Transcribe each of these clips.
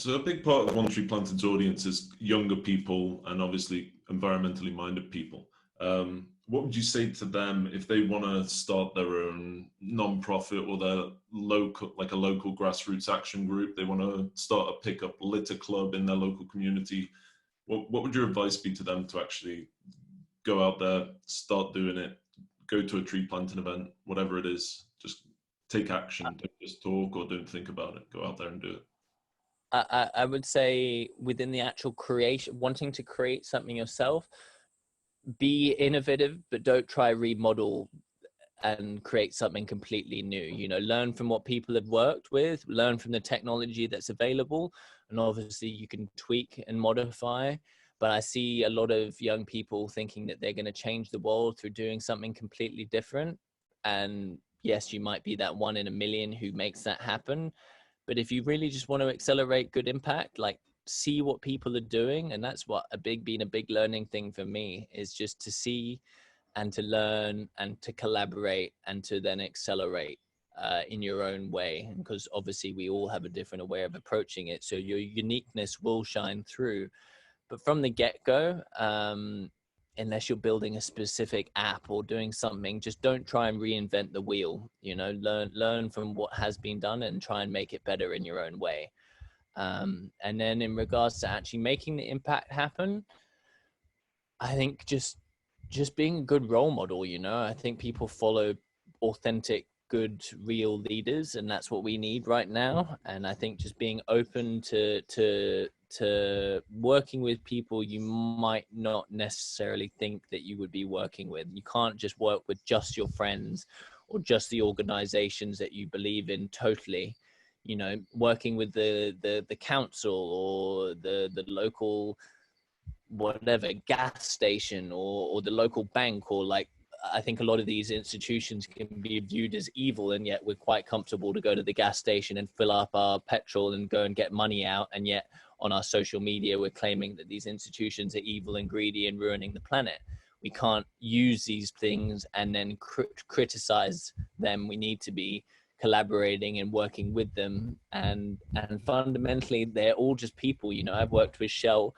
So a big part of One Tree Planted's audience is younger people and obviously environmentally minded people. What would you say to them if they want to start their own non-profit or their local, like a local grassroots action group? They want to start a pickup litter club in their local community. What would your advice be to them to actually go out there, start doing it, go to a tree planting event, whatever it is, just take action, don't just talk or don't think about it, go out there and do it? I would say within the actual creation, wanting to create something yourself, be innovative, but don't try remodel and create something completely new. You know, learn from what people have worked with, learn from the technology that's available, and obviously you can tweak and modify. But I see a lot of young people thinking that they're going to change the world through doing something completely different. And yes, you might be that one in a million who makes that happen. But if you really just want to accelerate good impact, like see what people are doing. And that's what been a big learning thing for me, is just to see and to learn and to collaborate and to then accelerate in your own way. Because obviously we all have a different way of approaching it. So your uniqueness will shine through. But from the get-go, unless you're building a specific app or doing something, just don't try and reinvent the wheel. You know, learn from what has been done and try and make it better in your own way. And then in regards to actually making the impact happen, I think just being a good role model. You know, I think people follow authentic, good, real leaders, and that's what we need right now. And I think just being open to working with people you might not necessarily think that you would be working with. You can't just work with just your friends or just the organizations that you believe in totally. You know, working with the council or the local whatever gas station or the local bank, or like, I think a lot of these institutions can be viewed as evil, and yet we're quite comfortable to go to the gas station and fill up our petrol and go and get money out. And yet on our social media, we're claiming that these institutions are evil and greedy and ruining the planet. We can't use these things and then criticize them. We need to be collaborating and working with them. And fundamentally, they're all just people. You know, I've worked with Shell.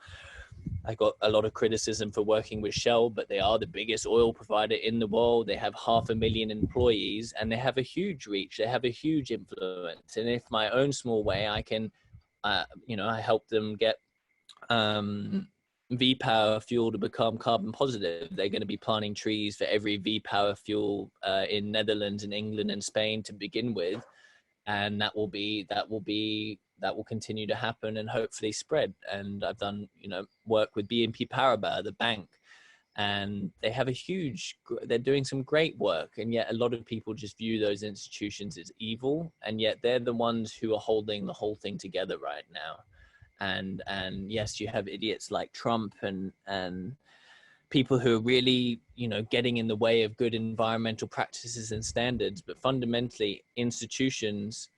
I got a lot of criticism for working with Shell, but they are the biggest oil provider in the world. They have 500,000 employees and they have a huge reach. They have a huge influence. And if my own small way, I can, you know, I help them get V-Power fuel to become carbon positive. They're going to be planting trees for every V-Power fuel in Netherlands and England and Spain to begin with. And that will continue to happen and hopefully spread. And I've done, you know, work with BNP Paribas, the bank, and they're doing some great work. And yet a lot of people just view those institutions as evil. And yet they're the ones who are holding the whole thing together right now. And yes, you have idiots like Trump and people who are really, you know, getting in the way of good environmental practices and standards. But fundamentally, institutions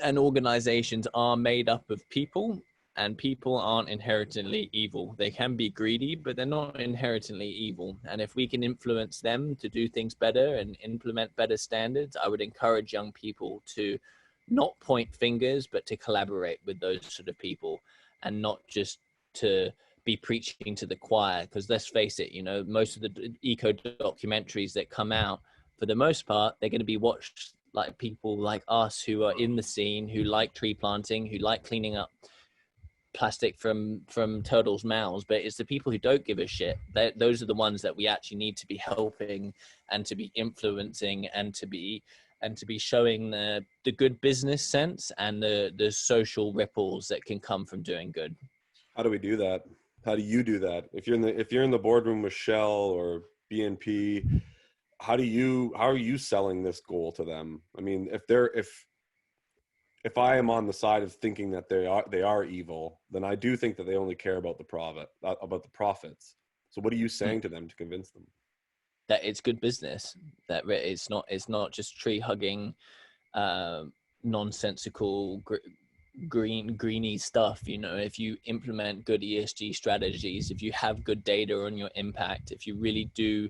and organizations are made up of people, and people aren't inherently evil. They can be greedy, but they're not inherently evil. And if we can influence them to do things better and implement better standards, I would encourage young people to not point fingers, but to collaborate with those sort of people, and not just to be preaching to the choir. Because let's face it, you know, most of the eco documentaries that come out, for the most part, they're going to be watched like people like us who are in the scene, who like tree planting, who like cleaning up plastic from turtles' mouths. But it's the people who don't give a shit. Those are the ones that we actually need to be helping and to be influencing and to be showing the good business sense and the social ripples that can come from doing good. How do we do that? How do you do that? If you're in the boardroom with Shell or BNP, how are you selling this goal to them? I mean, if I am on the side of thinking that they are evil, then I do think that they only care about the profits. So what are you saying to them to convince them? That it's good business, that it's not just tree hugging, nonsensical greeny stuff. You know, if you implement good ESG strategies, if you have good data on your impact, if you really do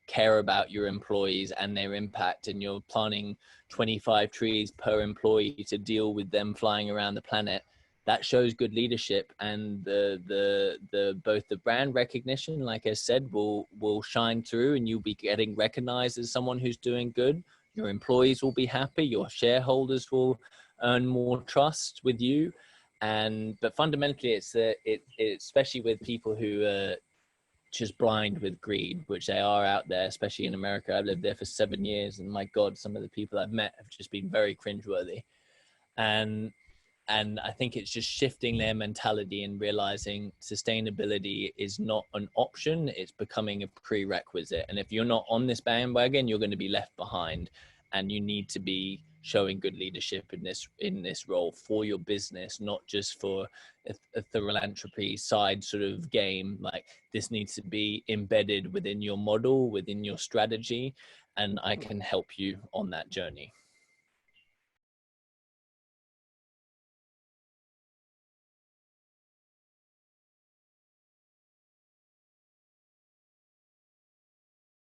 care about your employees and their impact, and you're planting 25 trees per employee to deal with them flying around the planet, that shows good leadership, and the both the brand recognition, like I said, will shine through, and you'll be getting recognized as someone who's doing good. Your employees will be happy, your shareholders will earn more trust with you. But fundamentally, it's especially with people who are just blind with greed, which they are out there, especially in America. I've lived there for 7 years, and my God, some of the people I've met have just been very cringeworthy. And I think it's just shifting their mentality and realizing sustainability is not an option, it's becoming a prerequisite. And if you're not on this bandwagon, you're going to be left behind, and you need to be showing good leadership in this role for your business, not just for a philanthropy side sort of game. Like, this needs to be embedded within your model, within your strategy, and I can help you on that journey.